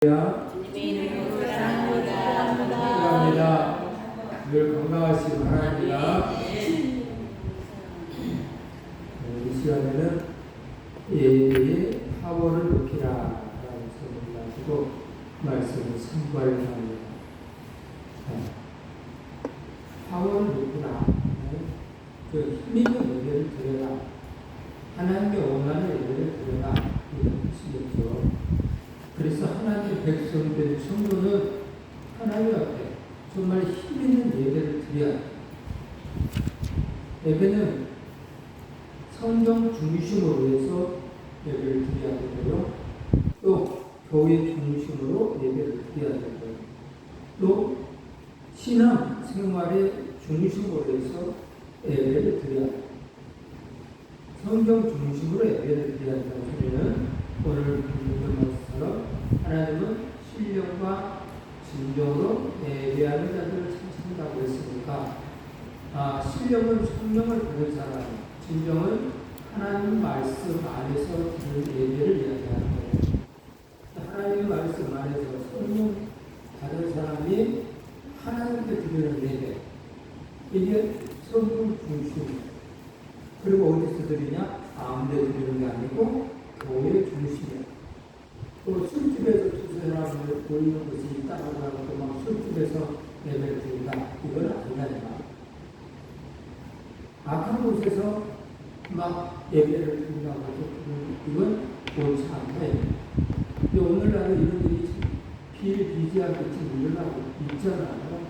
주님의 이름으로 사랑합니다. 늘 건강하시기 바랍니다. 이 시간에는 예배의 파워를 높이라 라는 제목을 가지고 말씀을 선포합니다. 파워를 높이라. 그 힘 있는 예배를 드려라. 하나님의 원하는 예배를 드려라. 이런 뜻이겠죠. 그래서 하나님의 백성된 성도는 하나님 앞에 정말 힘 있는 예배를 드려야 합니다. 예배는 성경 중심으로 해서 예배를 드려야 되고요. 또 교회 중심으로 예배를 드려야 되고요. 또 신앙 생활의 중심으로 해서 예배를 드려야 합니다. 성경 중심으로 예배를 드려야 한다는 소리는 오늘 본문 말씀처럼 하나님은 신령과 진정으로 예배하는 자들을 찾으신다고 했으니까 신령은 성령을 받은 사람, 진정은 하나님 말씀 안에서 드리는 예배를 이야기하는 거예요. 하나님 말씀 안에서 성령 받은 사람이 하나님께 드리는 예배, 이게 성령 중심. 그리고 어디서 드리냐? 아무 데 드리는 게 아니고 교회 중심이야. 또 술집에서 두 사람을 보이는 것이 있다고 하고 막 술집에서 예배를 드린다. 이건 아니다니까. 악한 곳에서 막 예배를 드린다고 해서 이건 옳지 않다. 근데 오늘날은 이런 일이 비일비재하게 지금 일어나고 있잖아요.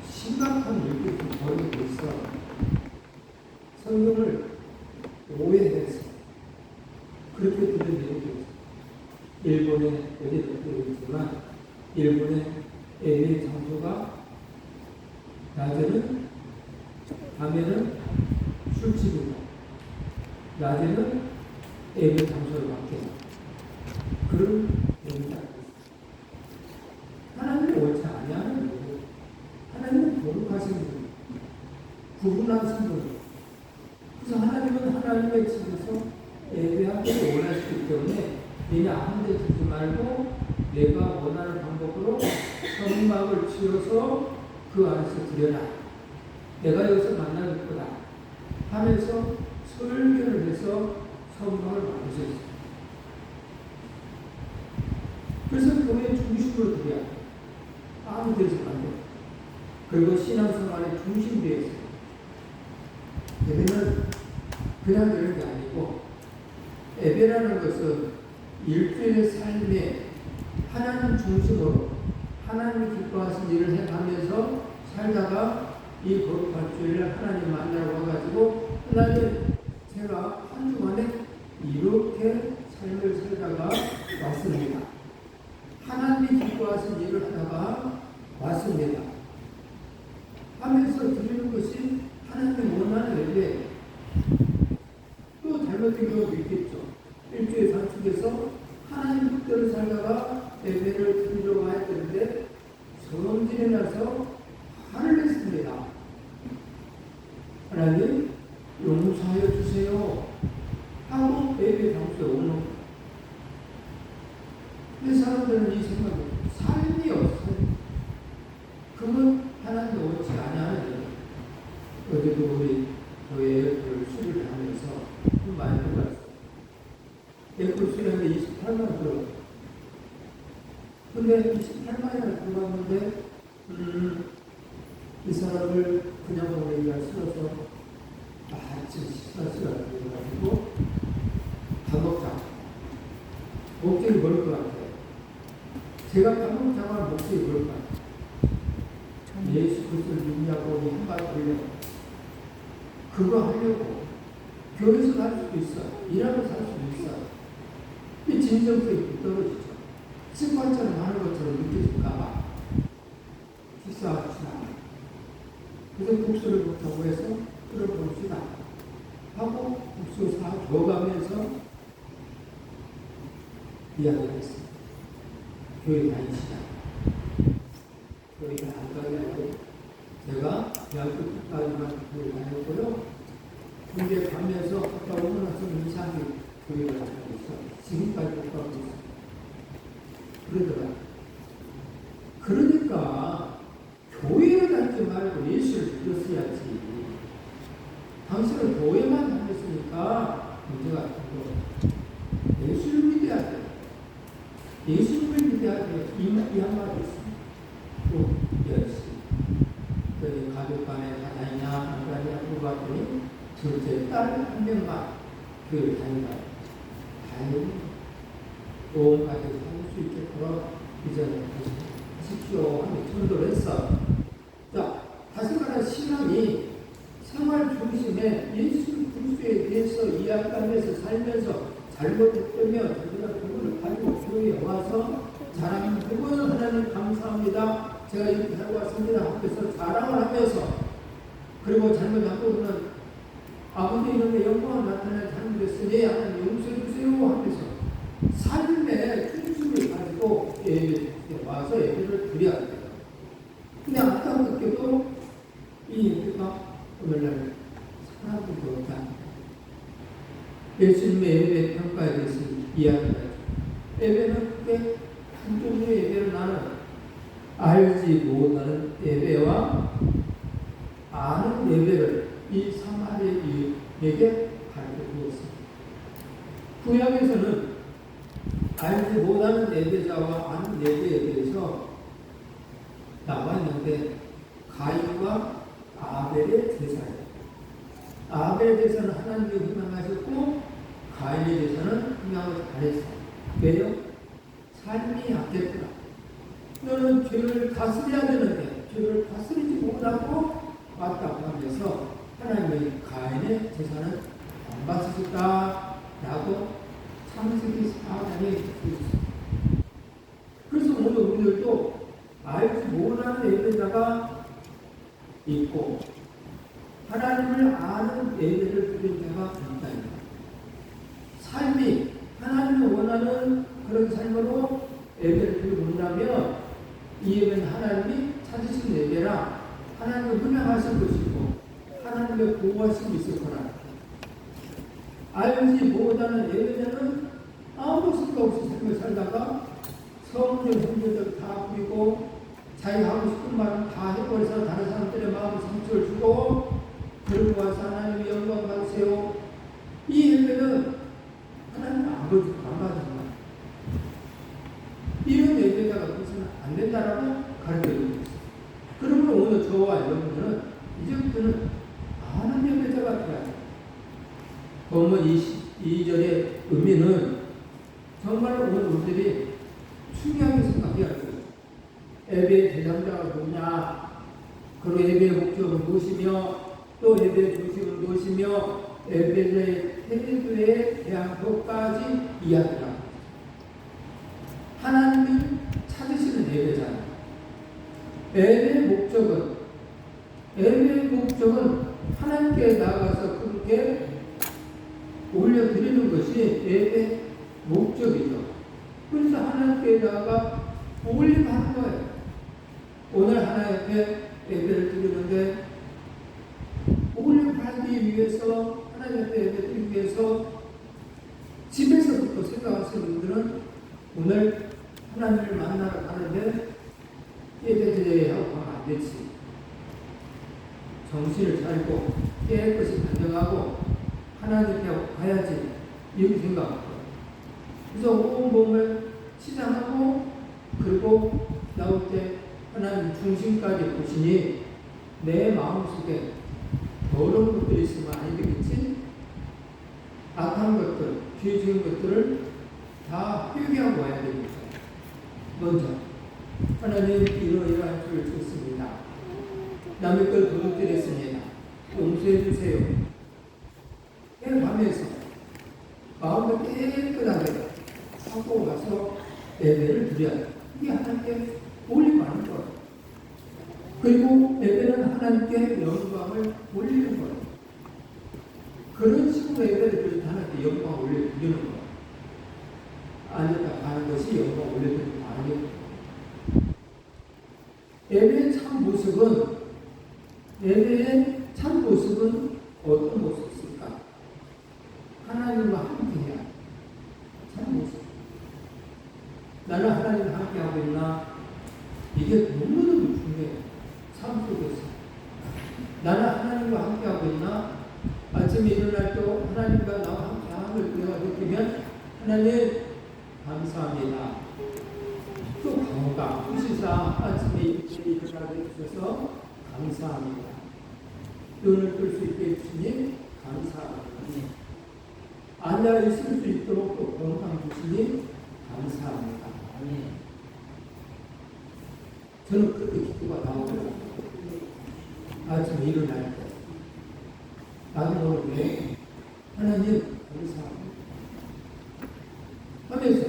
심각한 일들이 벌어지고 있어. 성경을 오해해서 그렇게 들은 얘기도 있어요. 일본에 여기도 있지만 일본의 예배 장소가 낮에는 밤에는 술집이고 낮에는 예배 장소를 바뀌어요. 그런 얘기가 있어요. 하나님은 옳지 아니하는 거예요. 하나님은 거룩하신 분, 구분하신 분. 그래서 하나님은 하나님의 집에서 예배하기를 원하시기 때문에 너네 아무 데 두지 말고 내가 원하는 방법으로 성막을 지어서 그 안에서 드려라. 내가 여기서 만나는 거다 하면서 설교를 해서 성막을 만드셨어요. 그래서 교회 중심으로 드려야 돼. 아무 데서 안 돼. 그리고 신앙생활의 중심되어 있어요. 예배는 그냥 되는 게 아니고 예배라는 것은 일주일의 삶에 하나님 중심으로 하나님 기뻐하신 일을 해가면서 살다가 이 거룩한 주일을 하나님 만나러 와가지고 하나님 제가 한 주간에 이렇게 삶을 살다가 왔습니다. 하나님이 기뻐하신 일을 하다가 왔습니다. 하면서 드리는 것이 하나님이 원하는 예배. 또 잘못된 경우도 있겠죠. 일주일 단축해서 하나님 뜻대로 살다가 예배를 드리려고 했는데 성질이 나서 화를 냈습니다. 하나님 용서하여 주세요 하고 예배 장소에 오는 거예요. 근데 사람들은 이 생각을 삶이 없어요. 그건 하나님이 옳지 않아야 돼요. 어제도 우리 교회에 술을 하면서 많이 들어갔어요. 예꿀 수령에 28만 들어갔어요. 근데 28만이나 들어갔는데 이 사람을 그냥 보내기가 싫어서 아침 식사 시간을 가지고 밥 먹자. 목적이 뭘 것 같아요? 제가 밥 먹자면 목적이 뭘 것 같아요? 예수 그리스도를 믿냐고 한발 올려. 그거 하려고 교회에서 살 수도 있어. 일하면서 살 수도 있어. 이 진정성이 떨어지죠. 습관처럼 하는 것처럼 느껴질까봐 식사합시다. 그래서 국수를 못하고 해서 끓여봅시다 하고 국수 사줘가면서 이야기를 했습니다. 교회 다니시다. 교회를 안 가게 하고 제가 대학교 때까지만 교회 다녔고요. 군대 가면서 갔다 오고 나서 이상하게 교회를 다니고 있어. 지금까지 못 가고 있어. 그러더라. 그러니까 교회를 다니지 말고 예수를 믿었어야지. 당신은 교회만 다녔으니까 문제가 있고 예수를 믿어야 돼. 예수를 믿어야 돼. 이 한마디 있습니다. 또 열심히. 그래서 가족 간에 다 다니냐 안 다니냐 물어봤더니 둘째 딸 한 명만 교회를 다닌다. 다행히 도움까지 할 수 있게끔 이제는 하십시오 하며 전도를 했어. 자, 다시 말해 신앙이 생활 중심에 예수 그리스도에 대해서 이야기하면서 살면서 잘못했다면 자기가 그분을 가지고 교회에 와서 자랑하는 그분은 하나님 감사합니다. 제가 이렇게 살고 왔습니다. 하면서 자랑을 하면서 그리고 잘못한 부분은 아버지 이름의 영광을 나타내 잘못했으니 하나님 용서해 주세요 하면서 삶의 중심을 가지고 예배에 와서 예배를 드려야 돼요. 근데 안타깝게도 이 예배가 오늘날 사람들도 없다. 예수님의 예배 평가에 대해서 이야기하죠. 예배는 크게 한 종류의 예배를 나는 알지 못하는 예배와 아는 예배를 이 사마리아인에게 가르쳐 주었습니다. 구약에서는 알지 못하는 예배자와 아는 예배에 대해서 나와 있는데 가인과 아벨의 제사예요. 아벨의 제사는 하나님이 흥망하셨고 가인의 제사는 흥망을 잘했어. 왜요? 삶이 약했구나. 너는 죄를 다스려야 되는데 죄를 다스리지 못하고 왔다고 하면서 하나님의 가인의 제사는 안 받으셨다라고 창세기 4장에 있습니다. 그래서 오늘 우리들도 알지 못하는 예배자가 있고 하나님을 아는 예배를 드린 자가 있다. 삶이 하나님을 원하는 그런 삶으로 예배를 드리고 온다면 이 예배는 하나님이 찾으신 예배라 하나님을 훈련하신 것이고 하나님의 보호하심이 있을 거라. 알지 못하는 예배자는 아무 생각 없이 삶을 살다가 성질, 형제들 다 부리고 자기 하고 싶은 말은 다 해버려서 다른 사람들의 마음에 상처를 주고 그러고 와서 하나님의 영광 받으세요. 이 예배는 하나님 안 받으신 거야. 이런 예배자가 그것은 안 된다라고 가르쳐주고 있어요. 그러면 오늘 저와 여러분들은 이제부터는 아는 예배자가 되어야 돼요. 본문 22절의 의미는 정말 오늘 우리들이 중요하게 생각해야 돼요. 예배의 대상자가 누구냐, 그리고 예배의 목적은 무엇이며, 또 예배의 중심은 무엇이며, 예배의 태도에 대한 것까지 이야기합니다. 하나님이 찾으시는 예배자예요. 예배의 목적은 하나님께 나아가서 그렇게 올려드리는 것이 예배의 목적이죠. 그래서 하나님께 나아가 올림하는 거예요. 오늘 하나님께 예배를 드리는데 올림하기 위해서 하나님 앞에 예배 드리기 위해서 집에서부터 생각하시는 분들은 오늘 하나님을 만나러 가는데 예배 드려야 하고 가면 안 되지. 정신을 차리고 깨끗이 단정하고 하나님께 가야지 이렇게 생각합니다. 그래서 온몸을 치장하고 그리고 나올 때 하나님 중심까지 보시니 내 마음속에 더러운 것들이 있으면 안 되겠지? 악한 것들, 죄 지은 것들을 다 회개하고 와야 됩니다. 먼저 하나님 이러이러한 죄를 졌습니다. 남의 걸 도둑질했습니다. 용서해 주세요. 해가면서 마음을 깨끗하게 하고 와서 예배를 드려야 돼요. 이게 하나님께 올림하는 거예요. 그리고 예배는 하나님께 영광을 올리는 거예요. 그런 식으로 예배를 드릴 때 하나님께 영광을 올려드리는 거예요. 앉았다 가는 것이 영광을 올려드리는 거 아니에요. 예배의 참 모습은 어떤 모습일까? 하나님과 함께해야 참 모습. 나는 하나님과 하나님 감사합니다. 또 강호가 후시사 아침에 일어나게 해주셔서 감사합니다. 눈을 뜰 수 있게 해주시니 감사합니다. 앉아 있을 수 있도록 또 건강 주시니 감사합니다. 저는 그때 기도가 나오더라고요. 아침에 일어날 때 나도 모르게 하나님 감사합니다 하면서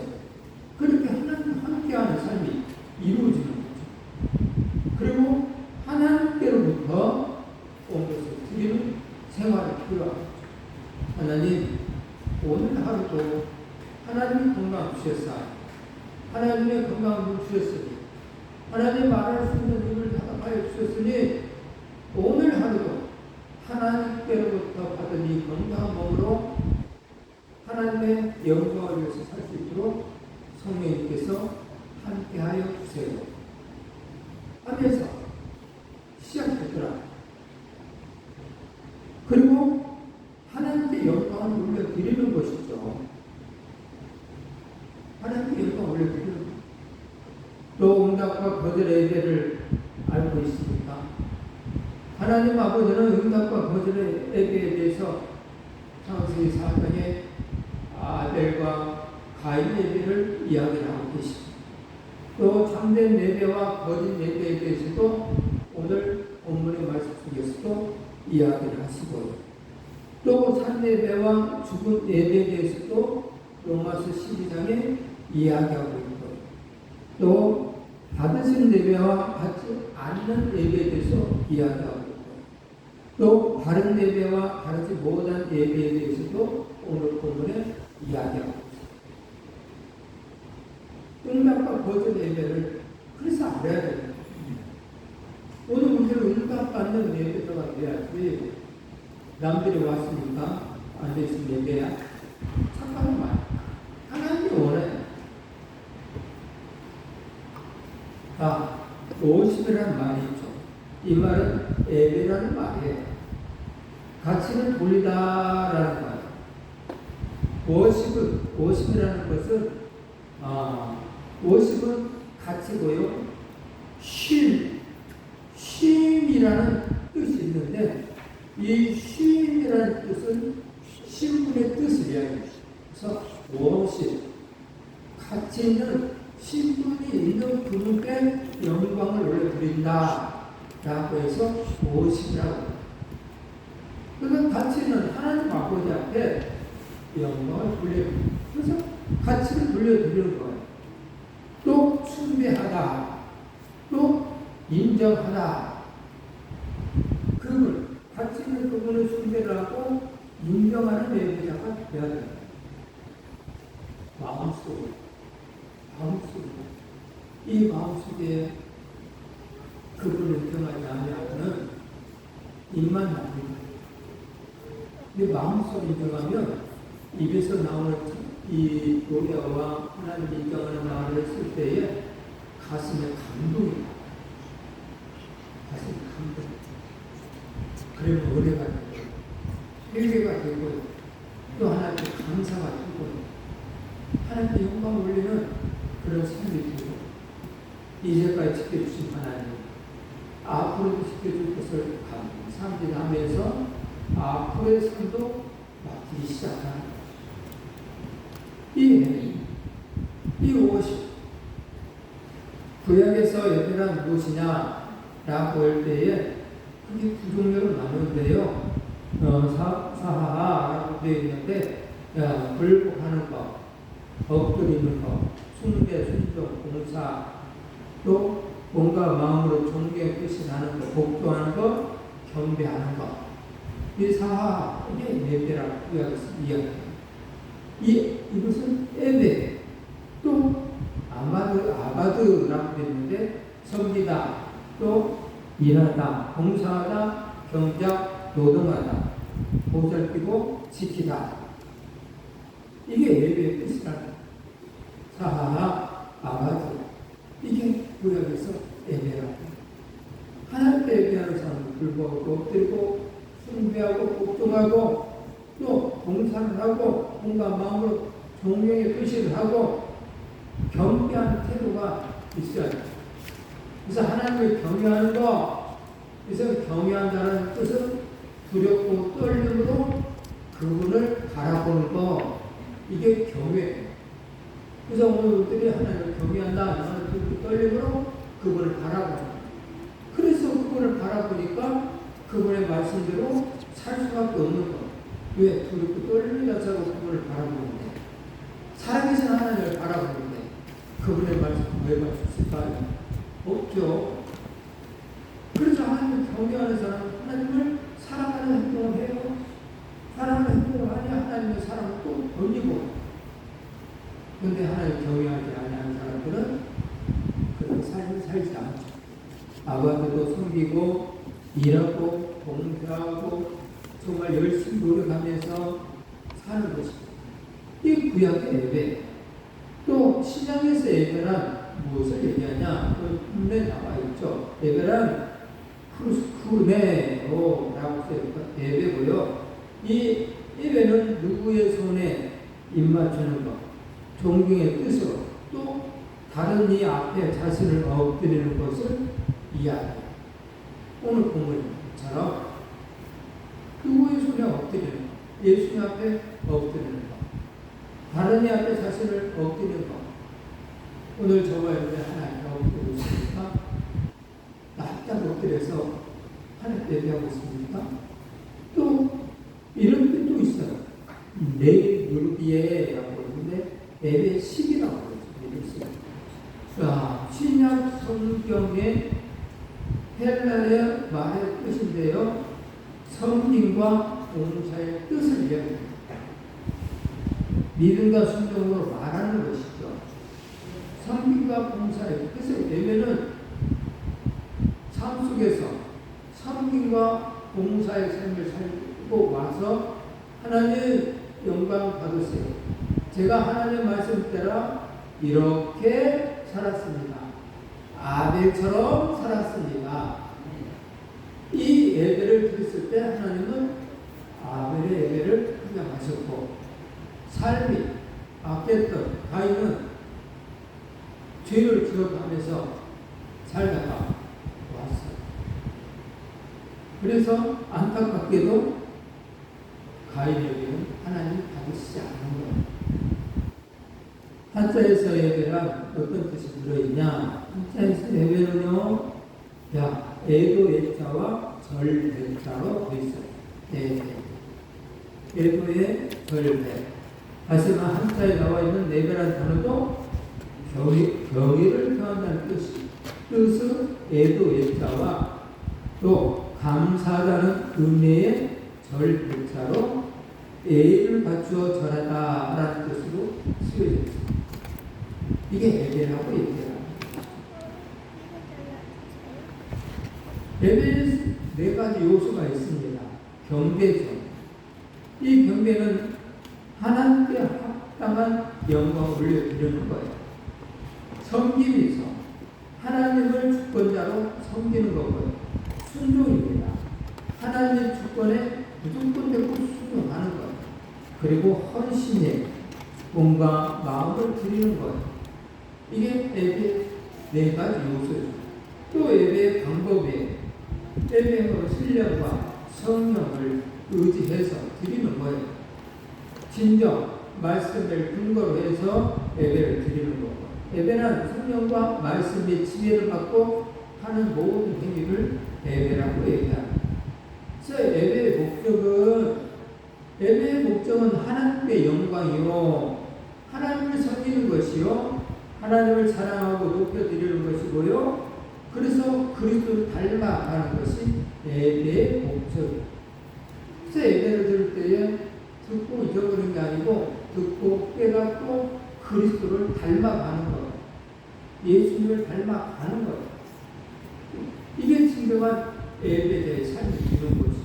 그렇게 하나님 함께하는 삶이 이루어지는 거죠. 그리고 하나님께로부터 온 것을 드리는 생활이 필요합니다. 하나님 오늘 하루도 하나님이 건강 주셨사 하나님의 건강을 주셨으니 하나님 말할 수 있는 입을 닫아하여 주셨으니 오늘 하루도 하나님께로부터 받은 이 건강한 몸으로 하나님의 영광을 위해서 살 수 있도록 성령님께서 함께하여 주세요 하면서 시작했더라. 그리고 하나님께 영광을 올려드리는 것이죠. 하나님께 영광을 올려드리는 것. 또 응답과 거절의 예배를 알고 있습니까? 하나님 아버지는 응답과 거절의 예배에 대해서 창세기 4장에 아벨과 가인 예배를 이야기하고 계십니다. 또 참된 예배와 거짓 예배에 대해서도 오늘 본문의 말씀 속에서도 이야기를 하시고요. 또 산예배와 죽은 예배에 대해서도 로마서 12장에 이야기하고 있고 또 받으신 예배와 받지 않는 예배에 대해서 이야기하고 있고 또 바른 예배와 바르지 못한 예배에 대해서도 오늘 본문에 이야기하고 있습니다. 응답과 거절 예배를 그래서 알아야 됩니다. 오늘 문제로 응답받는 예배가 돼야지 남들이 왔으니까 앉아있으면 예배야. 착각은 말. 하나님이 원해. 오십이라는 말이 있죠. 이 말은 예배라는 말이에요. 가치를 돌리다라는 말. 오십이라는 것은 오십은 가치고요. 쉼이라는 뜻이 있는데 이 쉼이라는 뜻은 신분의 뜻을 이야기해요. 그래서 오십 가치 있는 신분이 있는 그분께 영광을 올려드린다 라고 해서 오십이라고. 그래서 가치 있는 하나님 아버지 앞에 영광을 돌려드립니다. 그래서 가치를 돌려드리는 거예요. 또 숭배하다, 또 인정하다. 그분, 가치 있는 그분을 숭배를 하고 인정하는 예배자가 되어야 됩니다. 마음속으로. 이 마음속에 그분을 인정하지 않으면 입만 나옵니다. 근데 마음속으로 인정하면 입에서 나오는 이 노래와 하나님 인정하는 말을 했을 때에 가슴에 감동이 나요. 가슴에 감동. 그러면 은혜가 되고 회개가 되고 또 하나님께 감사가 되고 하나님께 영광을 올리는 그런 삶이 되고 이제까지 지켜주신 하나님 앞으로도 지켜줄 것을 감사합니다 하면서 앞으로의 삶도 맡기기 시작하는 이 50 구약에서 예배란 무엇이냐 라고 할 때에 그게 두 종류로 나누는데요. 사하라고 되어 있는데 불복하는 것, 엎드리는 것, 숭배, 순종, 봉사, 또 뭔가 마음으로 존경의 뜻이 나는 것, 복종하는 것, 경배하는 것. 이 사하, 이게 예배라고 이야기합니다. 이것은 예배, 또 아바드라고 되어 있는데 섬기다, 또 일하다, 봉사하다, 경작, 노동하다, 보살피고 지키다. 이게 예배의 뜻이라는 사하, 아바드. 이게 구약에서 예배라고. 하나님께 예배하는 사람은 불복하고 엎드리고 숭배하고 복종하고 또 봉사를 하고 온갖 마음으로 존경의 표시를 하고 경배하는 태도가 있어야 돼요. 그래서 하나님을 경외하는 거, 그래서 경외한다는 뜻은 두렵고 떨림으로 그분을 바라보는 거, 이게 경외예요. 그래서 오늘 우리들이 하나님을 경외한다, 하나님을 떨림으로 그분을 바라보는 거예요. 그래서 그분을 바라보니까 그분의 말씀대로 살 수밖에 없는 거예요. 왜? 두렵고 떨림이 나서 그분을 바라보는데, 살아계신 하나님을 바라보는데 그분의 말씀 왜 맞출 수 있을까요? 없죠. 그래서 하나님을 경외하는 사람은 하나님을 사랑하는 행동을 해요. 사랑하는 행동을 하니 하나님의 사랑을 또 돌리고. 그런데 하나님을 경외하지 아니하는 사람들은 그런 삶을 살지 않죠. 아버지도 섬기고 일하고 봉사하고 정말 열심히 노력하면서 사는 것입니다. 이 구약의 예배, 또 신약에서 예배란 무엇을 얘기하냐? 그 문에 나와 있죠. 예배란 크루스쿠네오라고 예배고요. 이 예배는 누구의 손에 입맞추는 것, 존경의 뜻으로, 또 다른 이 앞에 자신을 엎드리는 것을 이해해요. 오늘 본문처럼 누구의 손에 엎드리는 것, 예수님 앞에 엎드리는 것, 다른 이 앞에 자신을 엎드리는 것. 오늘 저와 여러분이 하나님께 엎드리고 있습니까? 납작 엎드려서 하나님께 예배하고 있습니까? 또 이런 뜻도 있어요. 네르비에라고 하는데 예배식이라고 그러죠. 자, 신약 성경의 헬라의 말의 뜻인데요. 섬김과 봉사의 뜻을 이야기합니다. 믿음과 순종으로 말하는 것이죠. 섬김과 봉사의 뜻을 예배는 삶 속에서 섬김과 봉사의 삶을 살고 와서 하나님 영광 받으세요. 제가 하나님 말씀 따라 이렇게 살았습니다. 아벨처럼 살았습니다. 이 예배를 드렸을 때 하나님은 아벨의 예배를 인정하셨고, 삶이 악했던 가인은 죄를 기억하면서 살다가 왔어요. 그래서 안타깝게도 가인에게는 하나님 받으시지 않는 거예요. 한자에서 예배란 어떤 뜻이 들어있냐? 한자에서 예배는요, 애도 예자와 절 대자로 되어 있어요. 애도의 절대. 다시 말해 한자에 나와 있는 예배란 단어도 경의를 표한다는 뜻은 애도 예자와 또 감사하다는 의미의 절 대자로 예의를 갖추어 절하다라는 뜻으로 쓰여져 있습니다. 이게 예배라고 얘기합니다. 예배는 네 가지 요소가 있습니다. 경배죠. 이 경배는 하나님께 합당한 영광을 올려드리는 거예요. 섬김이죠. 하나님을 주권자로 섬기는 거고요. 순종입니다. 하나님의 주권에 무조건 되고 순종하는 거예요. 그리고 헌신에 몸과 마음을 드리는 거예요. 이게 예배 네 가지 요소죠. 또 예배의 방법이에요. 예배의 신령과 성령을 의지해서 드리는 거예요. 진정, 말씀을 근거로 해서 예배를 드리는 거고, 예배는 성령과 말씀의 지혜를 받고 하는 모든 행위를 예배라고 얘기합니다. 그래서 예배의 목적은 하나님의 영광이요, 하나님을 섬기는 것이요, 하나님을 사랑하고 높여드리는 것이고요, 그래서 그리스도를 닮아가는 것이 예배의 목적이에요. 그래서 예배를 들을 때에 듣고 잊어버리는 게 아니고 듣고 깨닫고 그리스도를 닮아가는 거예요. 예수님을 닮아가는 거예요. 이게 진정한 예배의 삶이 되는 것이죠.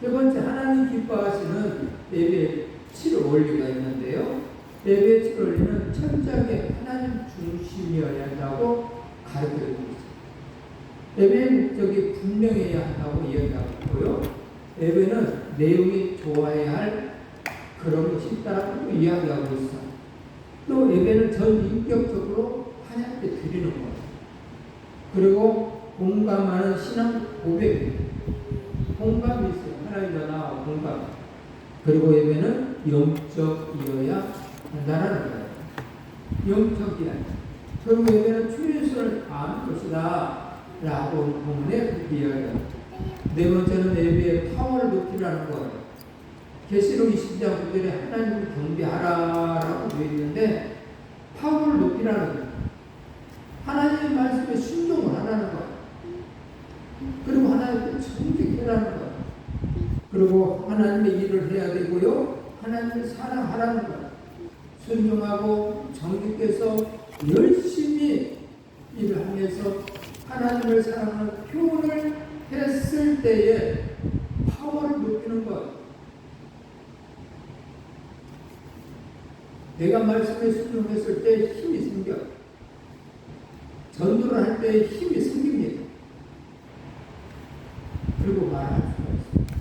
세 번째, 하나님 기뻐하시는 예배의 7 원리가 있는데요. 예배의 7 원리는 철저하게 하나님 중심이어야 한다고 가르쳐주고 있습니다. 예배의 목적이 분명해야 한다고 이야기하고 있고요. 예배는 내용이 좋아야 할 그런 것이 있다라고 이야기하고 있어. 또 예배는 전 인격적으로 하나님께 드리는 거예요. 그리고 공감하는 신앙 고백이에요. 공감이 있어요. 하나님과 나와 공감. 그리고 예배는 영적이어야 한다라는 거예요. 영적이야. 그리고 예배는 주의수를 다하는 것이다 라고 본문에 그렇게 이야기합니다. 네 번째는 예배의 파워를 높이라는 거예요. 계시록 20장 9절에 하나님을 경배하라라고 되어 있는데 파워를 높이라는 거예요. 하나님의 말씀에 순종을 하라는 거예요. 그리고 하나님께 정직해라는 거예요. 그리고 하나님의 일을 해야 되고요. 하나님을 사랑하라는 거예요. 순종하고 정직해서 열심히 일을 하면서 하나님을 사랑하는 표현을 했을 때에 파워를 높이는 것. 내가 말씀에 순종했을 때 힘이 생겨. 전도를 할 때 힘이 생깁니다. 그리고 말할 수가 있습니다.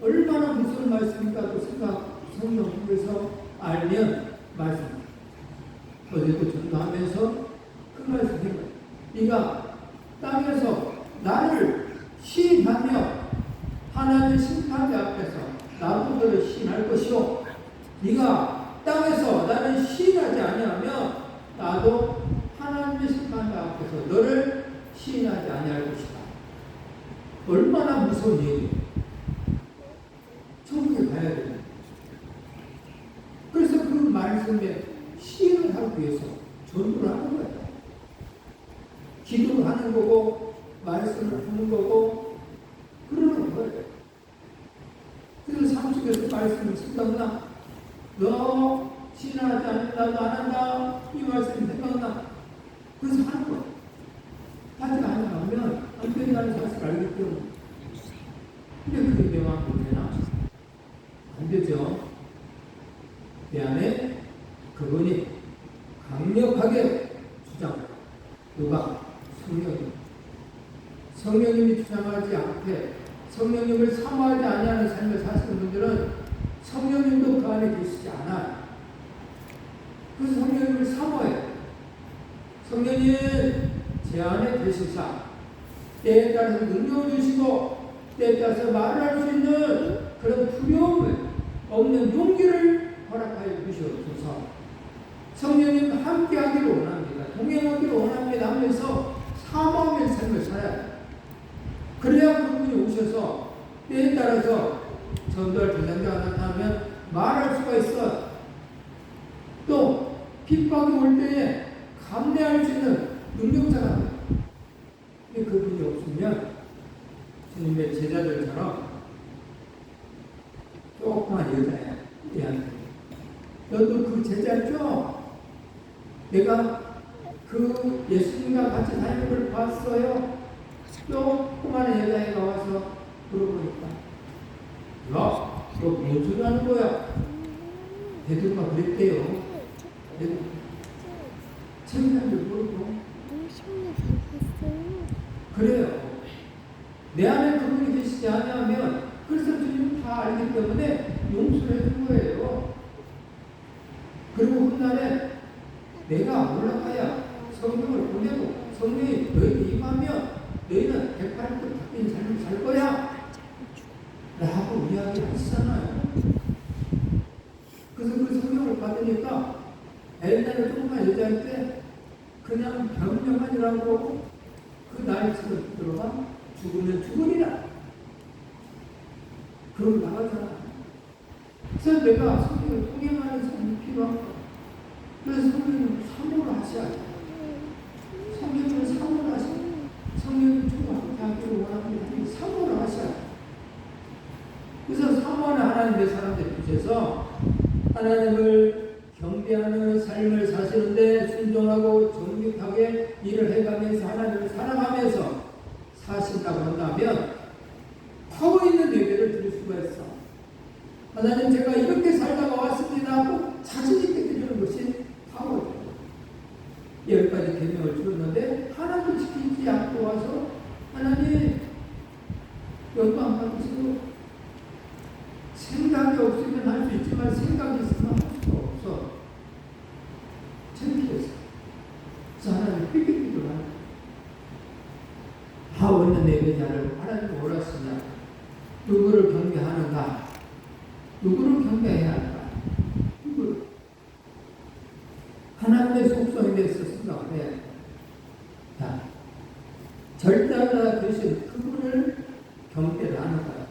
얼마나 무서운 말씀일까도 성경 속에서 알면 말씀. 어제도 전도하면서 그 말씀입니다. 네가 땅에서 나를 시인하며 하나님의 심판대 앞에서 나도 너를 시인할 것이요. 네가 땅에서 나를 시인하지 아니하면 나도 하나님의 심판대 앞에서 너를 시인하지 아니할 것이다. 얼마나 무서운 얘기예요. 천국에 가야 돼요. 그래서 그 말씀에 시인을 하기 위해서 전도를 하는 거예요. 기도를 하는 거고 말씀을 하는 거고 그러는 거예요. 그래서 상속에서 말씀을 생각나? 너 신하지 않는다, 너 안 한다 이 말씀이 생각나? 그래서 하는 거예요. 하지 않으면 안 된다는 사실을 알기 때문에. 근데 그게 명확히 되나? 안 되죠. 내 안에 그분이 강력하게 주장해요. 누가? 성령님. 성령님이 주장하지 않게 성령님을 사모하지 아니하는 삶을 사시는 분들은 성령님도 그 안에 계시지 않아요. 그래서 성령님을 사모해요. 성령님 제 안에 계시사 때에 따라서 능력을 주시고 때에 따라서 말을 할 수 있는 그런 두려움을 없는 용기를 허락하여 주시옵소서. 성령님 함께하기를 원합니다. 동행하기를 원합니다 하면서 사모하는 삶을 살아야 돼요. 그래야 그분이 오셔서 때에 따라서 전도할 대상자가 나타나면 말할 수가 있어. 또 핍박이 올 때에 감내할 수 있는 능력자가 돼요. 근데 그분이 없으면 주님의 제자들처럼 조그만 여자야. 얘한테 너도 그 제자죠? 내가 그 예수님과 같이 다니는 걸 봤어요. 조그만 여자애가 와서 물어보니까 너 뭔 소리 하는 거야? 대두가 그랬대요. 책임자들 모르고 그래요. 내 안에 그분이 계시지 않으면 그래서 주님은 다 알기 때문에 용서를 해준 거예요. 그리고 훗날에 내가 올라가야 성령을 보내고 성령이 너희에게 임하면 너희는 108급 바뀐 삶을 살 거야 라고 이야기를 하시잖아요. 그래서 그 성령을 받으니까 옛날에 조그만 여자한테 그냥 변명하니라고 그 나이처럼 들어가 죽으면 죽으리라 그러고 나가잖아. 그래서 내가 성령을 통행하는 사람이 필요한 거야. 그래서 성령은 사모를 하셔야 돼. 성령은 사모를 하셔야 돼. 성령은 조금 하기를 원합니다. 사모를 하셔야 돼. 그래서 사모하는 하나님의 사람들 밑에서 하나님을 경배하는 삶을 사시는데 순종하고 정직하게 일을 해가면서 하나님을 사랑하면서 사신다고 한다면 파워 있는 예배를 드릴 수가 있어. 하나님 제가 이렇게 살다가 왔습니다 하고 자신 있게 드리는 것이 파워예요. 10가지 계명을 주었는데 하나도 지키지 않고 와서 하나님 연도 안 받으시고 생각이 없으면 할 수 있지만 그래서 하나님 삐삐삐도 하는 하원는 예배자를 하나님 몰랐으냐? 누구를 경배하는가? 누구를 경배해야 할까? 누구를? 하나님의 속성에 대해서 생각을 해야 돼. 자, 절대하다 되신 그분을 경배를 하는 거야.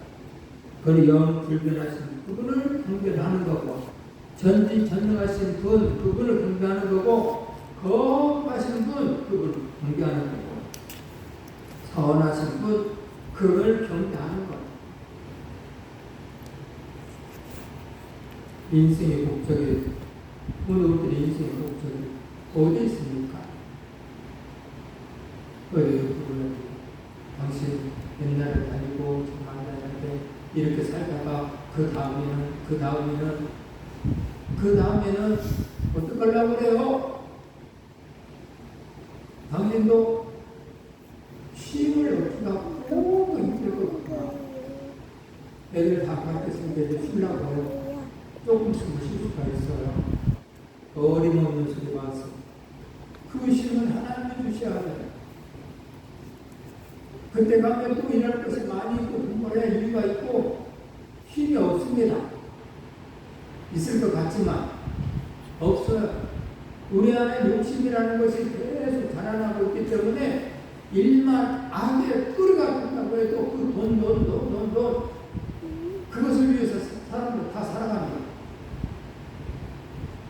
그리고 영 불변하신 그분을 경배를 하는 거고, 전지전능하신 분, 그분을 경배하는 거고, 거룩하신 분, 그분을 경배하는 거고, 선하신 분, 그분을 경배하는 거. 인생의 목적이, 오늘 우리들의 인생의 목적이 어디 있습니까? 어디 그분을 당신 옛날에 다니고 정말 다녔는데 이렇게 살다가 그 다음에는 어떻게 하려고 그래요? 당신도 쉼을 어떻게 하고 너무 힘들거든요. 애들 다 가르쳤으니까 이제 쉬려고 조금씩 쉴 수가 있어요. 어림없는 소리 와서 그 쉼을 하나님이 주셔야 돼요. 그때 가면 또 일할 것이 많이 있고 공부를 할 이유가 있고 힘이 없습니다. 있을 것 같지만 없어요. 우리 안에 욕심이라는 것이 계속 자라나고 있기 때문에 일만 악에 끌어가 본다고 해도 그 돈 그것을 위해서 사람들 다 살아갑니다.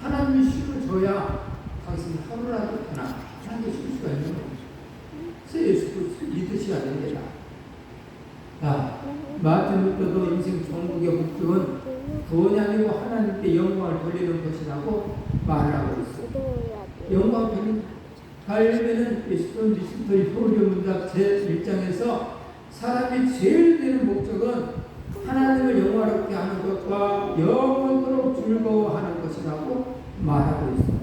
하나님이 쉼을 줘야 당신이 하루라도 편안하게 쉴 수가 있는 겁니다. 그래서 예수 그리스도를 믿으셔야 됩니다. 마틴 루터도 인생 전국의 목적은 돈이 아니고 하나님께 영광을 돌리는 것이라고 말하고 있어요. 영광을 하려면 예수님 리스토리 효리문답 제1장에서 사람이 제일 되는 목적은 하나님을 영화롭게 하는 것과 영원토록 즐거워하는 것이라고 말하고 있어요.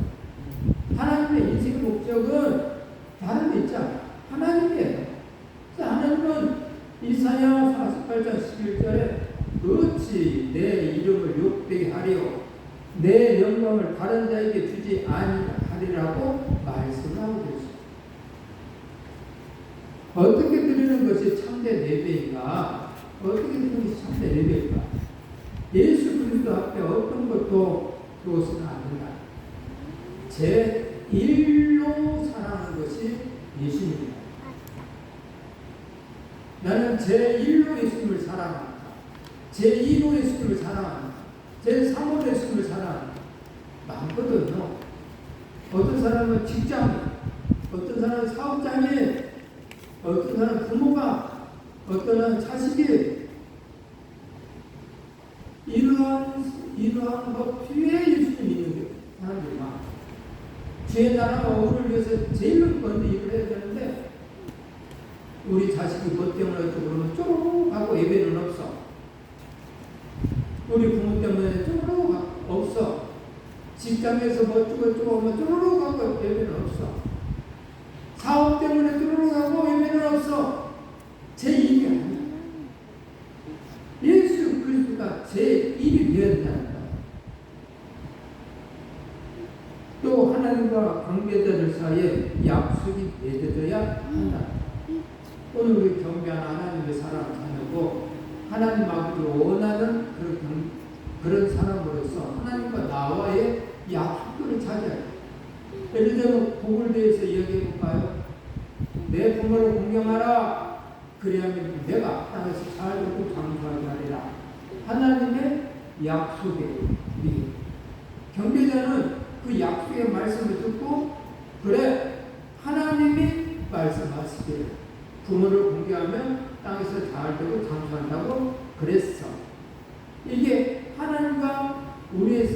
하나님의 인생 목적은 다른 데 있잖아요. 하나님이에요. 하나님은 이사야 48장 11절에 어찌 내 이름을 욕되게 하리요 내 영광을 다른 자에게 주지 아니하리라고 말씀을 하고 계십니다. 어떻게 드리는 것이 참된 예배인가? 어떻게 드리는 것이 참된 예배인가? 예수 그리스도 앞에 어떤 것도 들어오시면 안 된다. 제 1로 사랑하는 것이 예수님입니다. 나는 제 1로 예수님을 사랑합니다. 제 2로 예수님을 사랑합니다. 제 3로 예수님을 사랑합니다. 많거든요. 어떤 사람은 직장인, 어떤 사람은 사업장인, 어떤 사람은 부모가, 어떤 사람은 자식이 이러한 것 뒤에 예수님이 있는 사람들이 많아요. 주의 나라가 오를 위해서 제일 먼저 일을 해야 되는데 우리 자식이 뭐 때문에 그러면 쪼르륵 하고 예배는 없어. 우리 부모 때문에 쪼르륵 하고 없어. 직장에서 뭐 쪼르륵 하면 쪼르륵 하고 예배는 없어. 사업 때문에 쪼르륵 하고 예배는 없어. 제 입이 아니야. 예수 그리스도가 제 입이 되었다는 거야. 또 하나님과 관계자들 사이에 약속이 맺어져야 한다. 오늘 우리 경배하는 하나님의 사랑을 하려고 하나님 앞으로 원하는 그런 사람으로서 하나님과 나와의 약속들을 찾아야 돼. 예를 들면 복을 대해서 이야기해 볼까요? 내 부모를 공경하라. 그리하면 내가 땅에서 잘 되고 장수하게 하리라. 하나님의 약속에 경배자는 그 약속의 말씀을 듣고 그래 하나님이 말씀하시기를 부모를 공경하면 땅에서 잘 되고 장수한다고 그랬어. 이게 하나님과 우리의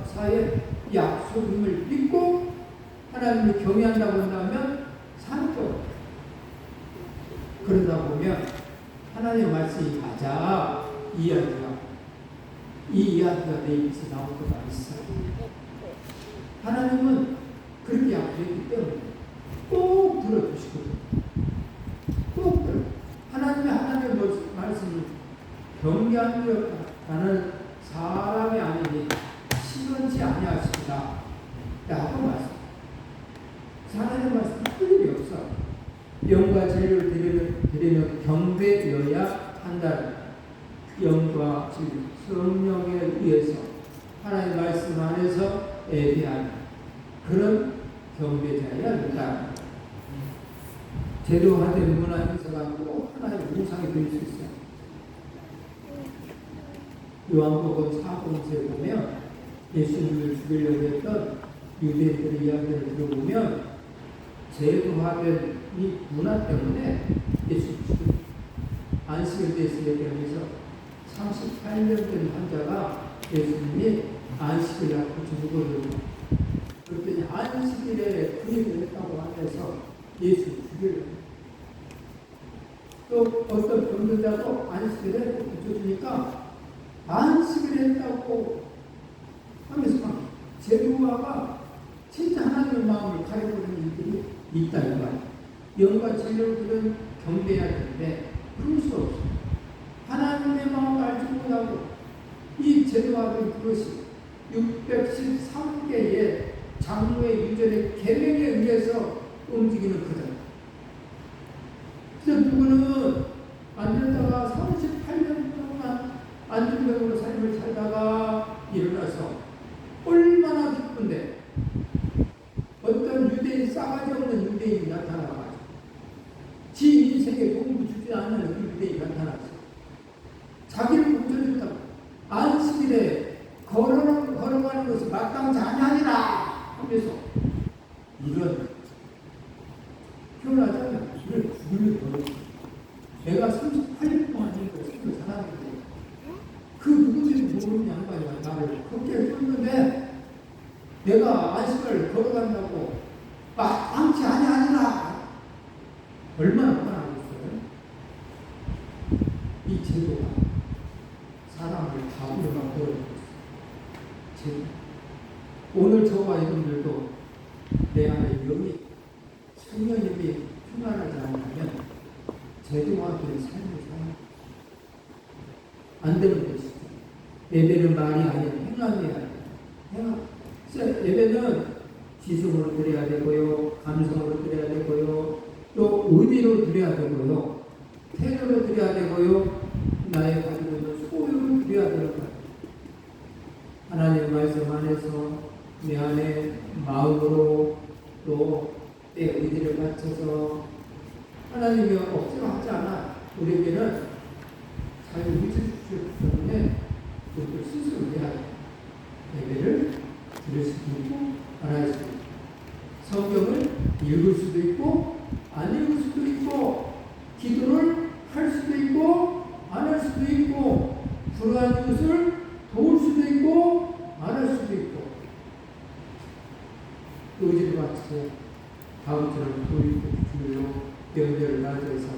사이의 약속임을 믿고 하나님을 경외한다고 한다면 사는 거예요. 그러다 보면 하나님의 말씀이 맞아 이 이야기가 내 입에서 나올 때가 있어요. 하나님은 그렇게 약속했기 때문에 꼭 들어주시거든요. 꼭 들어. 하나님의 말씀을 경계한 줄 나는 사람이 아니니 시건치 아니하십니다. 라고 말씀. 하나님의 하나님 말씀 할 일이 없어. 영과 진리를 드리면 경배여야 한다. 영과 진리, 성령에 의해서 하나님 말씀 안에서 예배하는 그런 경배자여야 한다. 제도화된 문화 행사가 꼭 하나의 우상이 될 수 있어요. 요한복음 4공서에 보면 예수님을 죽이려고 했던 유대인들의 이야기를 들어보면 제도화된 이 문화 때문에 예수 안식일 대신에 대해서 38년 된 환자가 예수님이 안식일 날 고쳐주거든요. 그랬더니 안식일에 그림을 했다고 하면서 예수 죽이려고. 또 어떤 병자도 안식일에 고쳐주니까 안식일 했다고 하면서 막 제도화가 진짜 하나님의 마음을 가려보는 일들이 있다 이 말. 영과 진리를 경배해야 되는데 그럴 수 없어. 하나님의 마음을 알지 못하고 이 제도화된 그것이 613개의 장로의 유전의 계명에 의해서 움직이는 거다. 그래서 누구는 안 되다가 38년 동안 안전병으로 삶을 살다가 일어나서 얼마나 기쁜데 어떤 유대인 싸가지 없는 유대인이 나타나가지고 지 인생에 도움을 주지 않는 그 유대인이 나타났어. 자기를 고쳐준다고 안식일에 걸어가는 것이 마땅치 아니하니라 하면서 이런 표현하자면 이를 죽을 버렸어. 내가 38년 동안 이거 생을 살았는데 그 누구든지 모르는 양반이 나를 그렇게 했는데 내가 안식을 걸어간다고 마땅치 아니하니라. 얼마나 화나겠어요? 이 제도가 사람을 다 우려가 버려버렸어요. 오늘 저와 여러분들도 내 안에 영이 성령님이 충만하지 않으면 제도화된 삶을 살아 안 되는 것이죠. 예배는 말이 아니라 행함이야. 예배는 지성으로 드려야 되고요, 감성으로 드려야 되고요, 또 의미로 드려야 되고요, 태도로 드려야 되고요, 나의 가지고 있는 소유를 드려야 되는 거예요. 하나님 말씀 안에서 내 안에 마음으로 또 내 의지를 맞춰서 하나님이 억지로 하지 않아. 우리에게는 자유 의지를 주셨기 때문에 그것을 스스로 해야 돼. 예배를 들을 수도 있고 알아야 수도 있고 성경을 읽을 수도 있고 안 읽을 수도 있고 기도를 할 수도 있고 안 할 수도 있고 불안한 것을 도울 수도 있고 안 할 수도 있고 의지를 맞춰서 다음처럼 주일로 연결을 맞춰서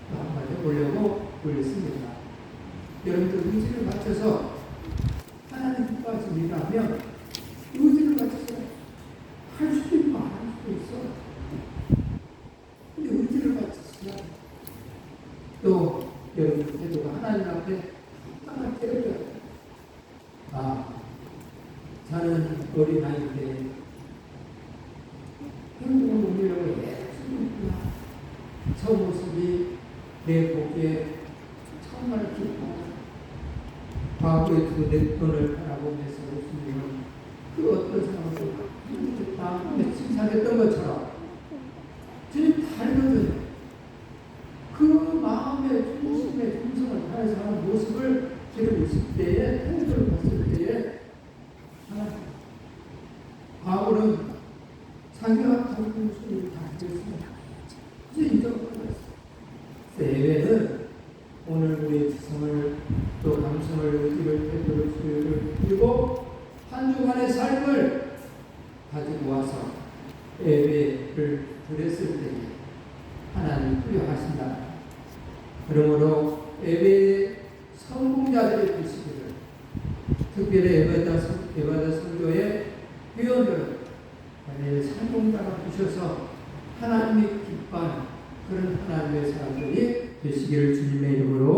한번 해보려고 올렸습니다. 여러분들 의지를 맞춰서 하나님 뜻까지 일하면 의지를 맞춰서 할 수도 있고 안 할 수도 있어. 근데 의지를 맞춰서 또 여러분들 태도가 하나님 앞에 땅을 때려줘야 돼. 저는 어린아이인데 행동을 옮기려고 애쓰는구나. 저 모습이 내 보기에 정말 기뻐. 과거에 두고 내 돈을 바라보면서 예수님은 그 어떤 상황에서 힘들겠다 칭찬했던 것처럼 주님 다르거든. 그 마음의 중심의 중성을 다해서 하는 모습을 기르고 있을 때에 태도를 봤을 때에 과거는 자기가 가지고 있는 소리를 다 들었습니다. 이제 잊어버렸어요. 예배는 오늘 우리의 지성을 또 감성을 의지를 태도를 수요를 그리고 한 주간의 삶을 가지고 와서 예배를 드렸을 때에 하나님 부여하신다. 그러므로 예배의 성공자들이 되시기를 특별히 예배다 선교의 회원들은 성공자가 되셔서 하나님이 기뻐하는 그런 하나님의 사람들이 되시기를 주님의 이름으로